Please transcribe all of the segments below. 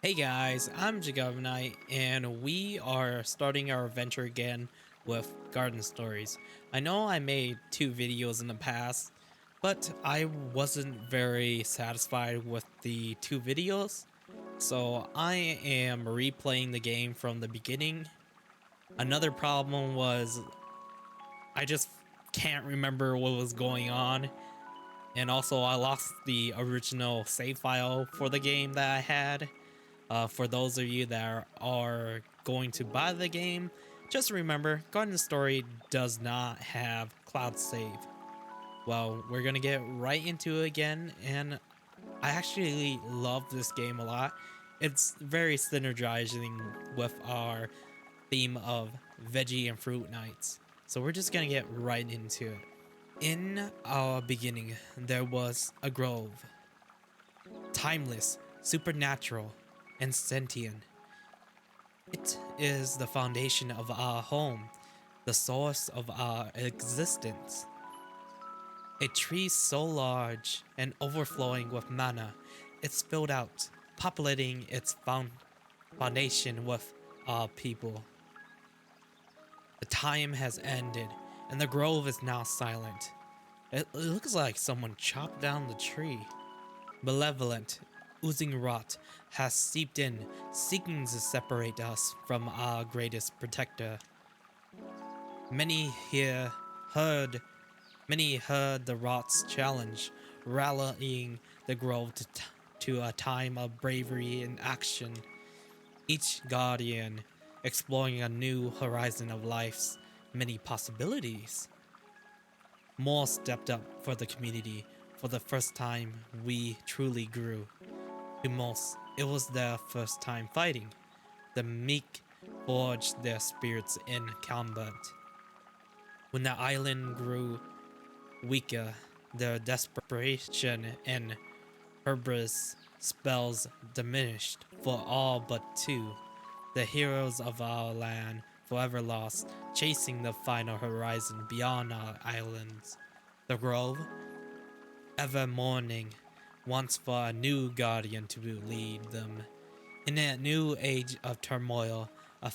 Hey guys, I'm Jagaimo and we are starting our adventure again with garden stories. I know I made 2 videos in the past, but I wasn't very satisfied with the 2 videos, so I am replaying the game from the beginning. Another problem was I just can't remember what was going on, and also I lost the original save file for the game that I had. For those of you that are going to buy the game, just remember, Garden Story does not have cloud save. Well, we're gonna get right into it again, and I actually love this game a lot. It's very synergizing with our theme of veggie and fruit nights. So we're just gonna get right into it. In our beginning, there was a grove, timeless, supernatural, and sentient. It is the foundation of our home, the source of our existence. A tree so large and overflowing with mana, it spilled out, populating its foundation with our people. The time has ended, and the grove is now silent. It looks like someone chopped down the tree. Malevolent, oozing rot has seeped in, seeking to separate us from our greatest protector. Many here heard, Many heard the rot's challenge, rallying the grove to a time of bravery and action. Each guardian exploring a new horizon of life's many possibilities. More stepped up for the community. For the first time, we truly grew. To most, it was their first time fighting. The meek forged their spirits in combat. When the island grew weaker, their desperation and hubris spells diminished for all but two. The heroes of our land forever lost, chasing the final horizon beyond our islands. The grove, ever mourning, wants for a new guardian to lead them. In a new age of turmoil, a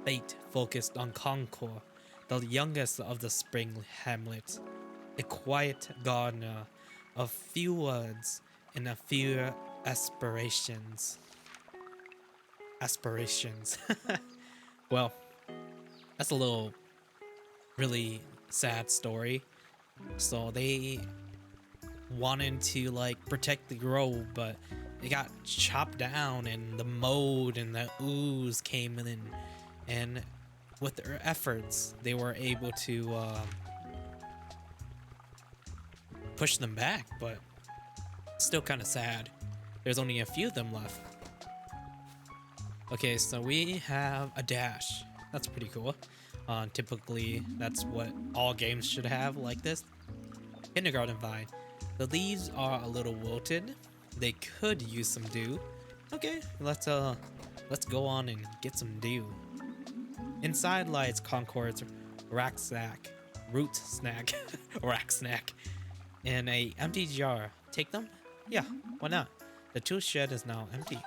fate focused on Concord, the youngest of the spring hamlets, a quiet gardener of few words and a few aspirations. Aspirations. Well, that's a little really sad story. So they wanted to like protect the grove, but it got chopped down, and the mold and the ooze came in, and with their efforts, they were able to push them back. But still kind of sad. There's only a few of them left. Okay, so we have a dash. That's pretty cool. Typically, that's what all games should have like this. Kindergarten vine. The leaves are a little wilted. They could use some dew. Okay, let's go on and get some dew. Inside lies Concord's rack snack, root snack, rack snack, and a empty jar. Take them? Yeah, why not? The tool shed is now empty.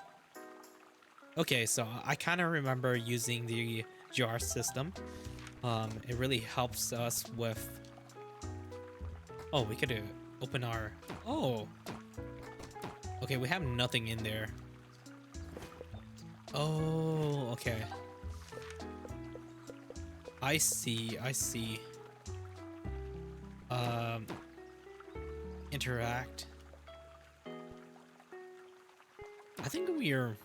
Okay, so I kind of remember using the jar system. It really helps us with. Oh, we could open our. Oh, okay, we have nothing in there. Oh, okay. I see. I see. Interact. I think we are.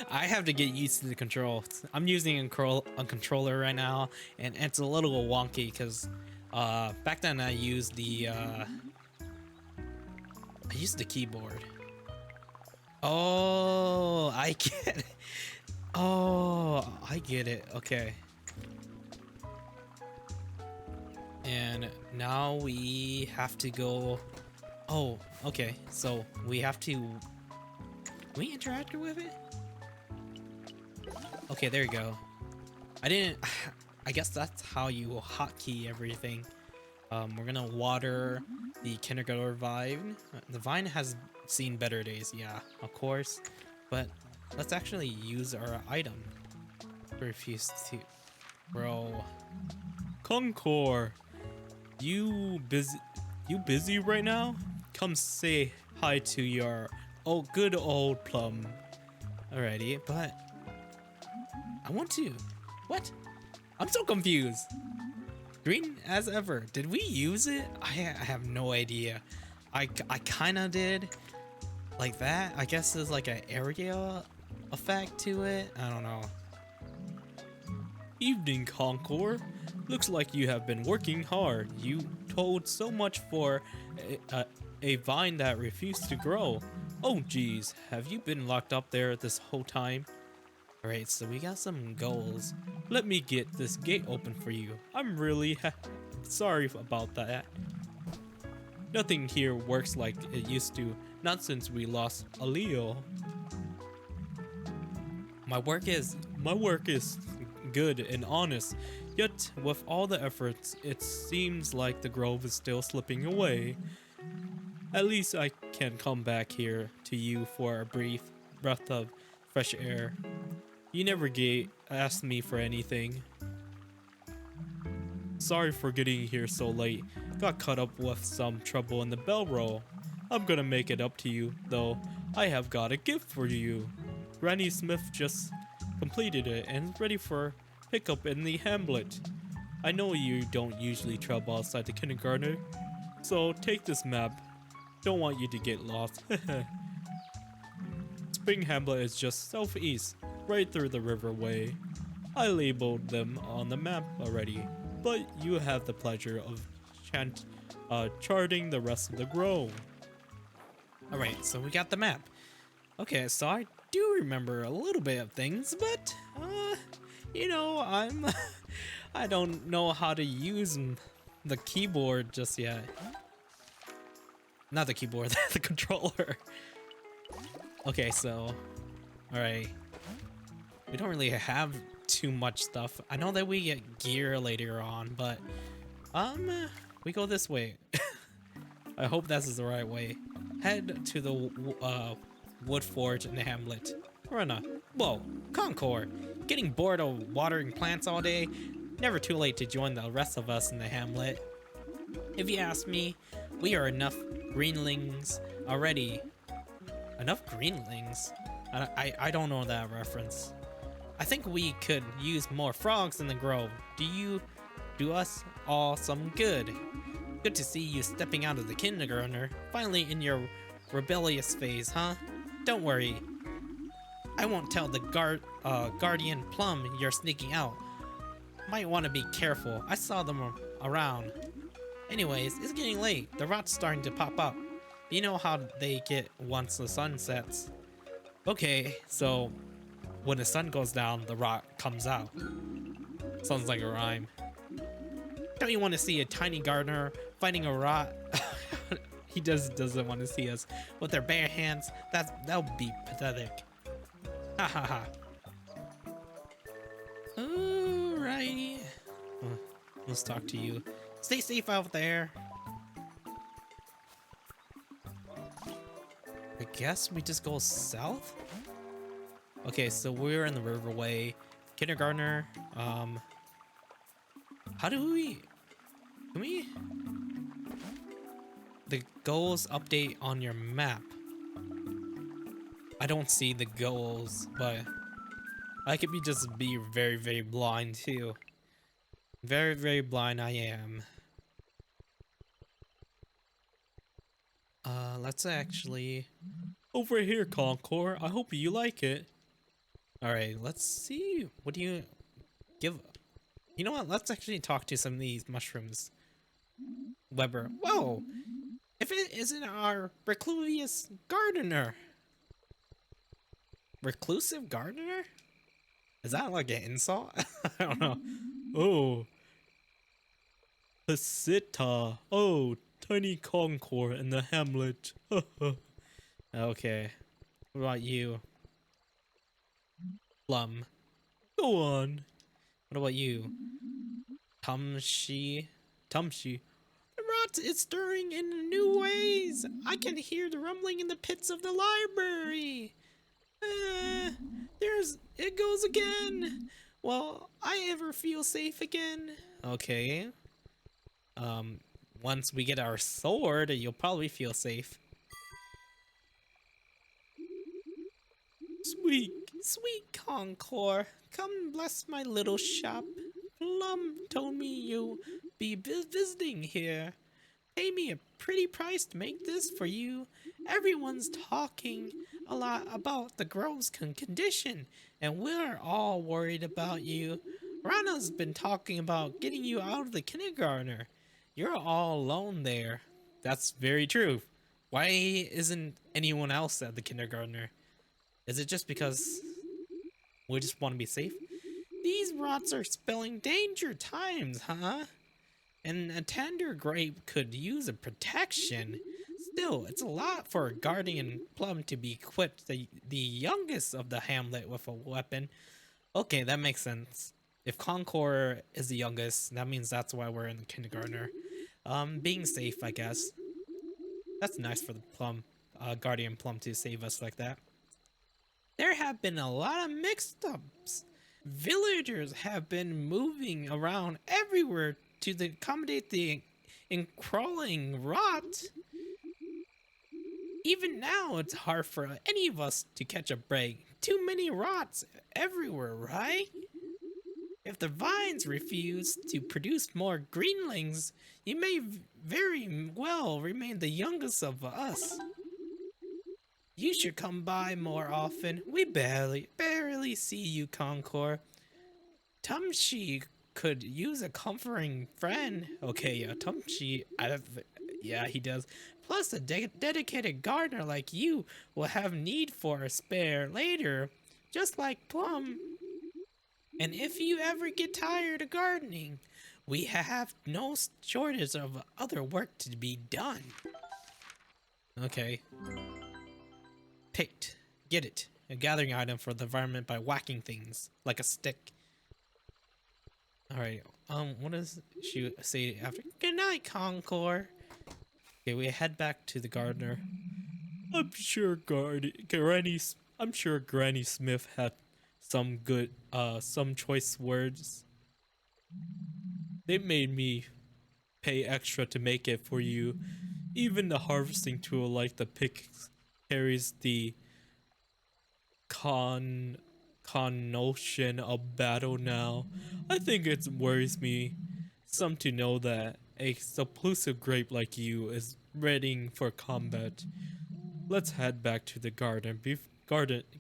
I have to get used to the controls. I'm using a controller right now, and it's a little wonky because back then I used the keyboard. Oh, I get it. Oh, I get it. Okay. And now we have to go. Oh, okay. So we have to. We interact with it? Okay, there you go. I didn't. I guess that's how you hotkey everything. We're gonna water the kindergarten vine. The vine has seen better days, yeah, of course. But let's actually use our item. Refuse to grow. Concord, you busy right now? Come say hi to your good old plum. Alrighty, but I want to. What? I'm so confused. Green as ever. Did we use it? I have no idea. I kind of did. Like that. I guess there's like an area effect to it. I don't know. Evening, Concord. Looks like you have been working hard. You told so much for a vine that refused to grow. Oh geez, have you been locked up there this whole time? Alright, so we got some goals. Let me get this gate open for you. I'm really sorry about that. Nothing here works like it used to, not since we lost a Leo. My work is good and honest, yet with all the efforts, it seems like the grove is still slipping away. At least I can come back here to you for a brief breath of fresh air. You never asked me for anything. Sorry for getting here so late. Got caught up with some trouble in the bell roll. I'm gonna make it up to you, though. I have got a gift for you. Granny Smith just completed it and is ready for pickup in the hamlet. I know you don't usually travel outside the kindergarten, so take this map. Don't want you to get lost. Spring Hamlet is just southeast, right through the riverway. I labeled them on the map already, but you have the pleasure of charting the rest of the grove. Alright, so we got the map. Okay, so I do remember a little bit of things, but, you know, I don't know how to use the keyboard just yet. Not the keyboard, the controller. Okay, so, alright. We don't really have too much stuff. I know that we get gear later on, but, we go this way. I hope this is the right way. Head to the, wood forge in the hamlet. Whoa, Concord. Getting bored of watering plants all day? Never too late to join the rest of us in the hamlet. If you ask me, we are enough greenlings already. Enough greenlings? I don't know that reference. I think we could use more frogs in the grove. Do us all some good. Good to see you stepping out of the kindergartner, finally in your rebellious phase, huh? Don't worry. I won't tell the guardian plum you're sneaking out. Might want to be careful. I saw them around. Anyways, it's getting late. The rot's starting to pop up. You know how they get once the sun sets. Okay, so when the sun goes down, the rot comes out. Sounds like a rhyme. Don't you want to see a tiny gardener fighting a rot? He doesn't want to see us with their bare hands. That would be pathetic. Ha ha ha. Alrighty. Let's talk to you. Stay safe out there. I guess we just go south? Okay, so we're in the riverway. Kindergartner. How do we... Can we... The goals update on your map. I don't see the goals, but I could be very, very blind too. Very, very blind I am. Let's actually... Over here, Concord. I hope you like it. Alright, let's see. What do you give... You know what? Let's actually talk to some of these mushrooms. Weber. Whoa! If it isn't our reclusive gardener. Reclusive gardener? Is that like an insult? I don't know. Oh. Pasita. Oh, tiny Concord in the hamlet. Okay. What about you? Plum. Go on. What about you? Tumshi. The rot is stirring in new ways. I can hear the rumbling in the pits of the library. Eh, it goes again. Will I ever feel safe again? Okay. Um, once we get our sword, you'll probably feel safe. Sweet, sweet Concord, come bless my little shop. Plum told me you'll be visiting here. Pay me a pretty price to make this for you. Everyone's talking a lot about the grove's condition, and we're all worried about you. Rana's been talking about getting you out of the kindergartner. You're all alone there. That's very true. Why isn't anyone else at the kindergartner? Is it just because we just want to be safe? These rots are spelling danger times, huh? And a tender grape could use a protection. Still, it's a lot for a guardian plum to be equipped the youngest of the hamlet with a weapon. Okay, that makes sense. If Concord is the youngest, that means that's why we're in the kindergartner. Being safe, I guess. That's nice for the plum, guardian plum to save us like that. There have been a lot of mix-ups. Villagers have been moving around everywhere to accommodate the encrawling rot. Even now, it's hard for any of us to catch a break. Too many rots everywhere, right? If the vines refuse to produce more greenlings, you may very well remain the youngest of us. You should come by more often. We barely see you, Concord. Tumshi could use a comforting friend. Okay, yeah, Tumshi, yeah, he does. Plus, a dedicated gardener like you will have need for a spare later, just like Plum. And if you ever get tired of gardening, we have no shortage of other work to be done. Okay. Picked. Get it. A gathering item for the environment by whacking things, like a stick. Alright, what does she say after? Good night, Concord. Okay, we head back to the gardener. I'm sure Granny Smith had some choice words. They made me pay extra to make it for you. Even the harvesting tool like the pick carries the connotation of battle now. I think it worries me some to know that a supplusive grape like you is readying for combat. Let's head back to the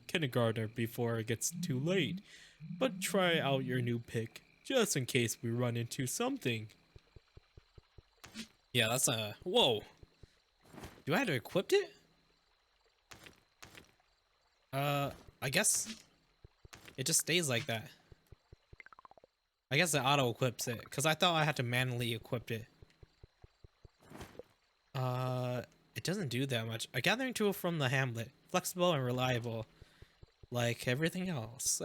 kindergarten before it gets too late. But try out your new pick, just in case we run into something. Yeah, that's a... Whoa! Do I have to equip it? I guess it just stays like that. I guess it auto-equips it, because I thought I had to manually equip it. It doesn't do that much. A gathering tool from the hamlet. Flexible and reliable. Like everything else.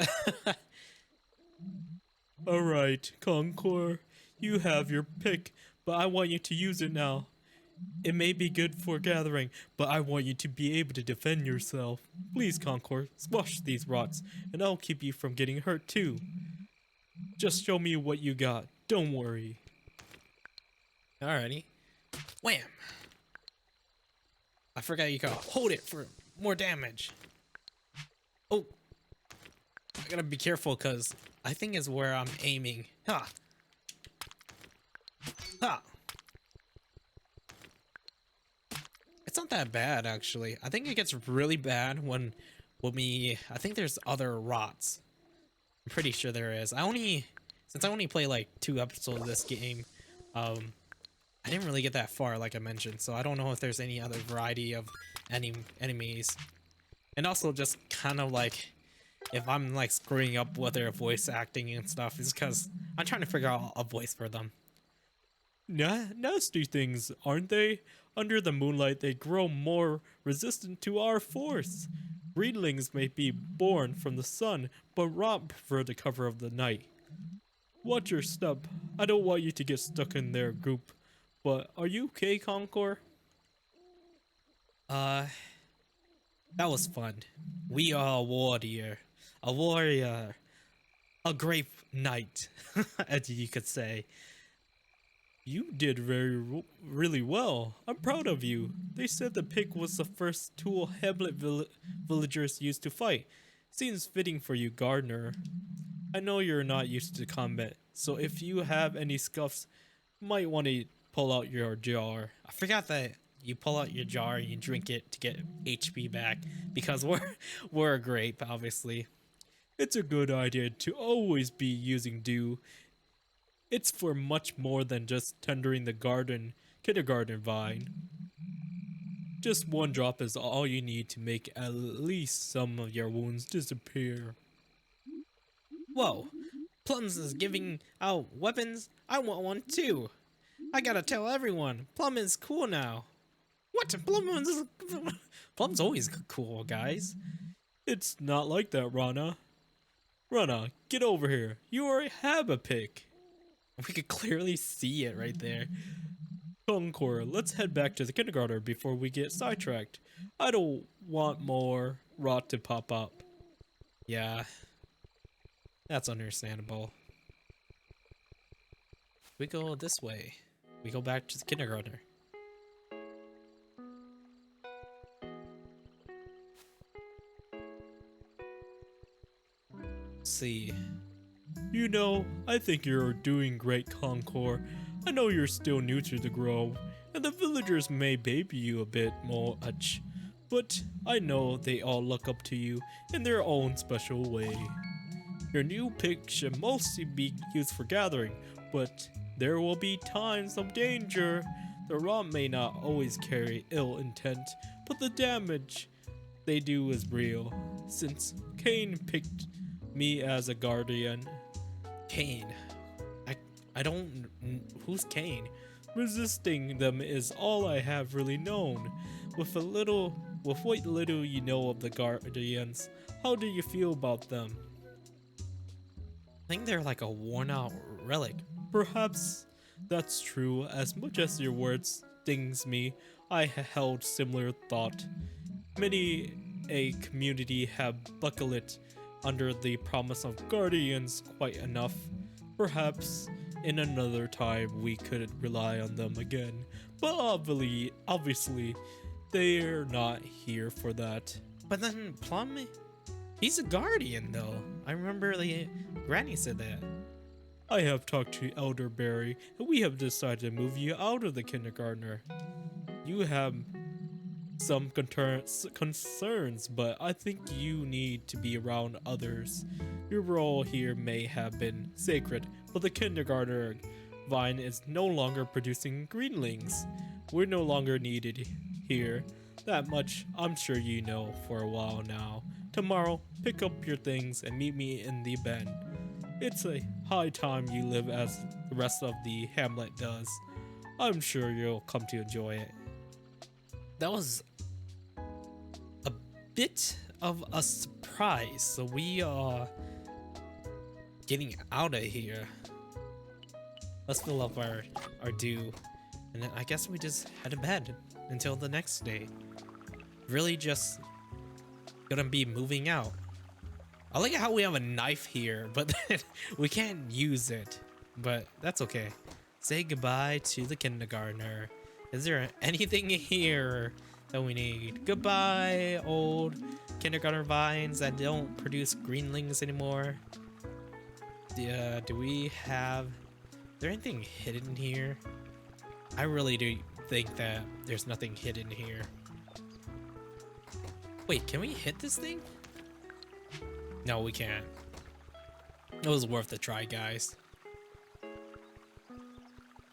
Alright, Concord. You have your pick, but I want you to use it now. It may be good for gathering, but I want you to be able to defend yourself. Please, Concord, squash these rots, and I'll keep you from getting hurt too. Just show me what you got. Don't worry. Alrighty. Wham! I forgot you gotta hold it for more damage. Oh! I gotta be careful, because I think is where I'm aiming. Ha! Ha! It's not that bad, actually. I think it gets really bad when I think there's other rots. I'm pretty sure there is. Since I only play like 2 episodes of this game, I didn't really get that far, like I mentioned, so I don't know if there's any other variety of enemies. And also just kind of like, if I'm like screwing up with their voice acting and stuff, is because I'm trying to figure out a voice for them. Nasty things, aren't they? Under the moonlight, they grow more resistant to our force. Breedlings may be born from the sun, but rot prefer the cover of the night. Watch your step. I don't want you to get stuck in their group. But are you okay, Concord? That was fun. We are a warrior. A warrior. A grape knight, as you could say. You did really well. I'm proud of you. They said the pick was the first tool Hamlet villagers used to fight. Seems fitting for you, Gardener. I know you're not used to combat, so if you have any scuffs, you might want to pull out your jar. I forgot that you pull out your jar and you drink it to get HP back because we're a grape, obviously. It's a good idea to always be using dew. It's for much more than just tendering the kindergarten vine. Just one drop is all you need to make at least some of your wounds disappear. Whoa, Plums is giving out weapons? I want one too. I gotta tell everyone, Plum is cool now. What? Plum's always cool, guys. It's not like that, Rana. Rana, get over here. You already have a pick. We could clearly see it right there. Concord, let's head back to the kindergarten before we get sidetracked. I don't want more rot to pop up. Yeah, that's understandable. We go this way. We go back to the kindergarten. Let's see. You know, I think you're doing great, Concord. I know you're still new to the grove, and the villagers may baby you a bit much, but I know they all look up to you in their own special way. Your new pick should mostly be used for gathering, but there will be times of danger. The rot may not always carry ill intent, but the damage they do is real. Since Cain picked me as a guardian. Cain? I don't... Who's Cain? Resisting them is all I have really known. With what little you know of the guardians, how do you feel about them? I think they're like a worn out relic. Perhaps that's true. As much as your words stings me, I held similar thought. Many a community have buckled under the promise of guardians quite enough. Perhaps in another time we could rely on them again, but obviously they're not here for that. But then Plum, he's a guardian though. I remember Granny said that. I have talked to Elderberry and we have decided to move you out of the kindergartner. You have some concerns, but I think you need to be around others. Your role here may have been sacred, but the kindergarten vine is no longer producing greenlings. We're no longer needed here. That much I'm sure you know for a while now. Tomorrow, pick up your things and meet me in the bend. It's a high time you live as the rest of the hamlet does. I'm sure you'll come to enjoy it. That was a bit of a surprise. So we are getting out of here. Let's fill up our dew. And then I guess we just head to bed until the next day. Really just gonna be moving out. I like how we have a knife here, but we can't use it. But that's okay. Say goodbye to the kindergartner. Is there anything here that we need? Goodbye, old kindergarten vines that don't produce greenlings anymore. Do we have... Is there anything hidden here? I really do think that there's nothing hidden here. Wait, can we hit this thing? No, we can't. It was worth a try, guys.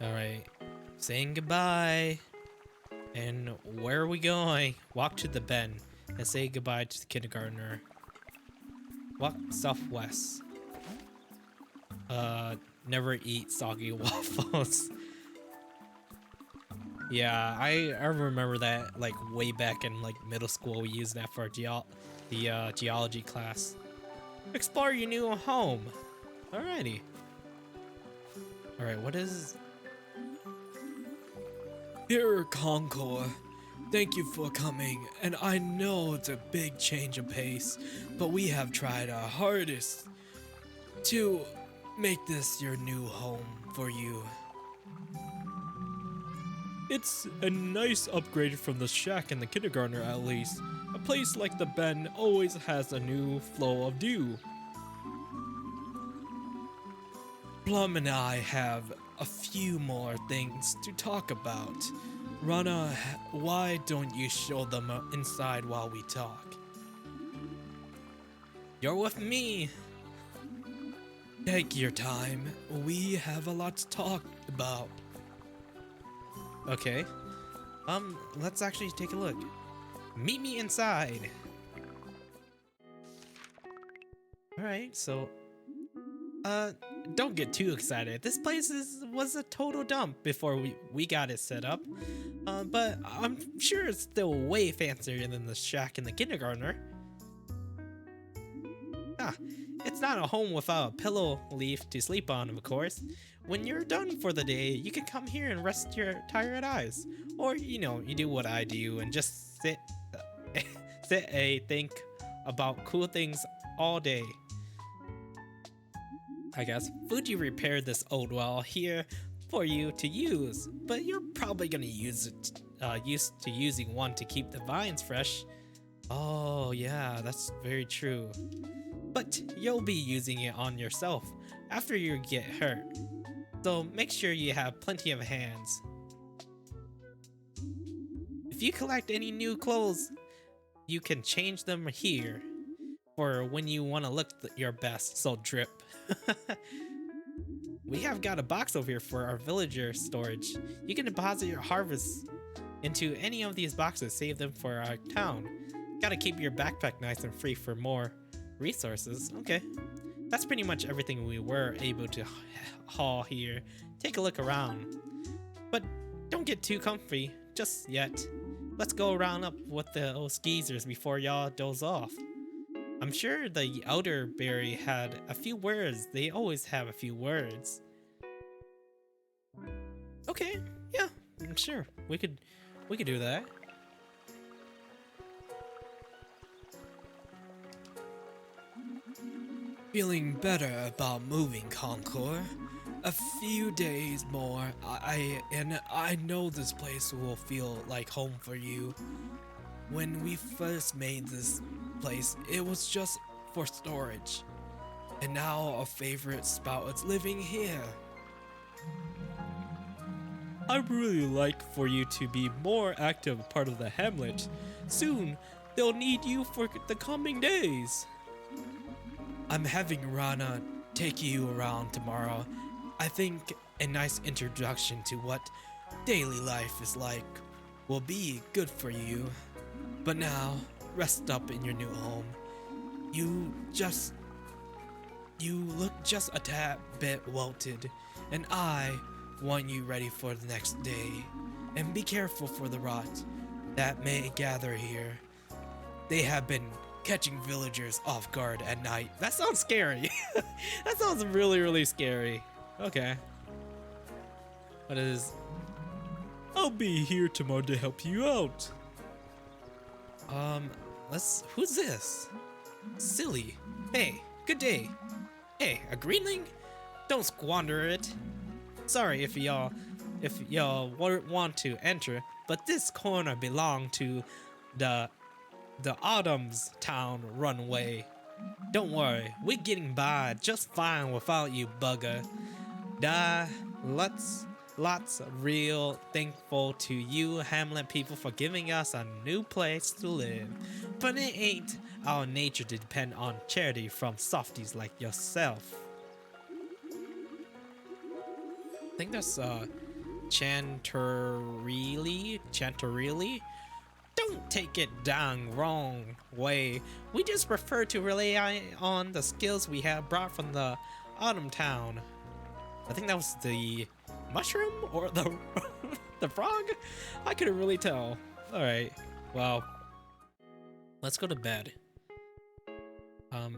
Alright. Saying goodbye. And where are we going? Walk to the bend and say goodbye to the kindergartner. Walk southwest. Never eat soggy waffles. Yeah, I remember that like way back in like middle school. We used that for the geology class. Explore your new home. Alrighty. Alright, what is... Here, Concord. Thank you for coming, and I know it's a big change of pace, but we have tried our hardest to make this your new home for you. It's a nice upgrade from the shack and the kindergartner at least. A place like the Bend always has a new flow of dew. Plum and I have a few more things to talk about. Rana, why don't you show them inside while we talk? You're with me. Take your time. We have a lot to talk about. Okay. Let's actually take a look. Meet me inside. Alright, so don't get too excited. This place was a total dump before we got it set up. But I'm sure it's still way fancier than the shack in the kindergartner. Ah, it's not a home without a pillow leaf to sleep on, of course. When you're done for the day, you can come here and rest your tired eyes. Or, you know, you do what I do and just sit and think about cool things all day. I guess Fuji repaired this old well here for you to use, but you're probably gonna use it, used to using one to keep the vines fresh. Oh yeah, that's very true. But you'll be using it on yourself after you get hurt. So make sure you have plenty of hands. If you collect any new clothes, you can change them here for when you want to look your best, so drip. We have got a box over here for our villager storage. You can deposit your harvest into any of these boxes, save them for our town. Gotta keep your backpack nice and free for more resources. Okay, that's pretty much everything we were able to haul here. Take a look around, but don't get too comfy just yet. Let's go around up with those geezers before y'all doze off. I'm sure the elderberry had a few words. They always have a few words. Okay, yeah, sure. We could do that. Feeling better about moving, Concord. A few days more, I know this place will feel like home for you. When we first made this place, it was just for storage. And now a favorite spout is living here. I'd really like for you to be more active part of the hamlet. Soon, they'll need you for the coming days. I'm having Rana take you around tomorrow. I think a nice introduction to what daily life is like will be good for you. But now, rest up in your new home. You look just a tad bit wilted, and I want you ready for the next day. And be careful for the rot that may gather here. They have been catching villagers off guard at night. That sounds scary. That sounds really, really scary. Okay. What is... I'll be here tomorrow to help you out. Who's this? Silly. Hey, good day. Hey, a greenling? Don't squander it. Sorry if y'all want to enter, but this corner belonged to the Autumn's Town runway. Don't worry, we're getting by just fine without you, bugger. Lots real thankful to you Hamlet people for giving us a new place to live. But it ain't our nature to depend on charity from softies like yourself. I think that's Chanterili. Don't take it down wrong way. We just prefer to rely on the skills we have brought from the Autumn Town. I think that was the mushroom or the the frog? I couldn't really tell. Alright, well, let's go to bed.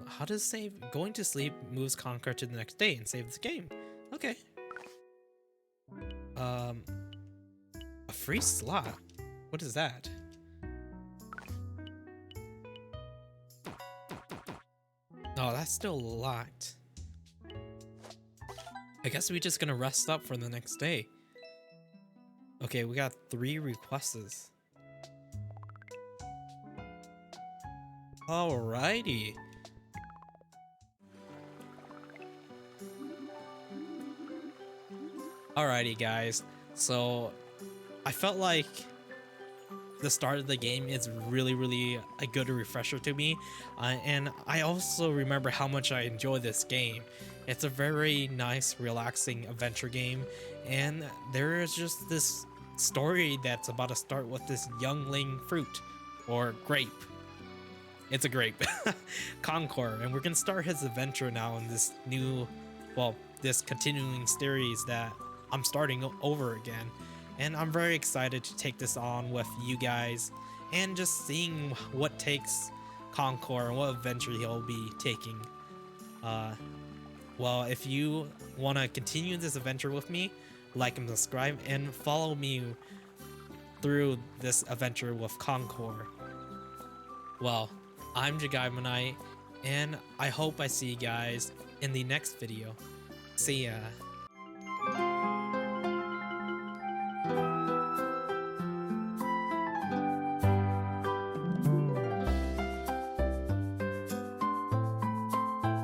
How does save? Going to sleep moves Concord to the next day and saves the game. Okay. A free slot? What is that? Oh, that's still a lot. I guess we're just gonna rest up for the next day. Okay, we got 3 requests. Alrighty. Alrighty, guys. So I felt like the start of the game is really a good refresher to me, and I also remember how much I enjoy this game. It's a very nice, relaxing adventure game, and there is just this story that's about to start with this youngling fruit or grape. It's a grape. Concord, and we're gonna start his adventure now in this new, well, this continuing series that I'm starting over again. And I'm very excited to take this on with you guys and just seeing what takes Concord and what adventure he'll be taking. Well, if you want to continue this adventure with me, like and subscribe and follow me through this adventure with Concord. Well, I'm Jagaimo, and I hope I see you guys in the next video. See ya.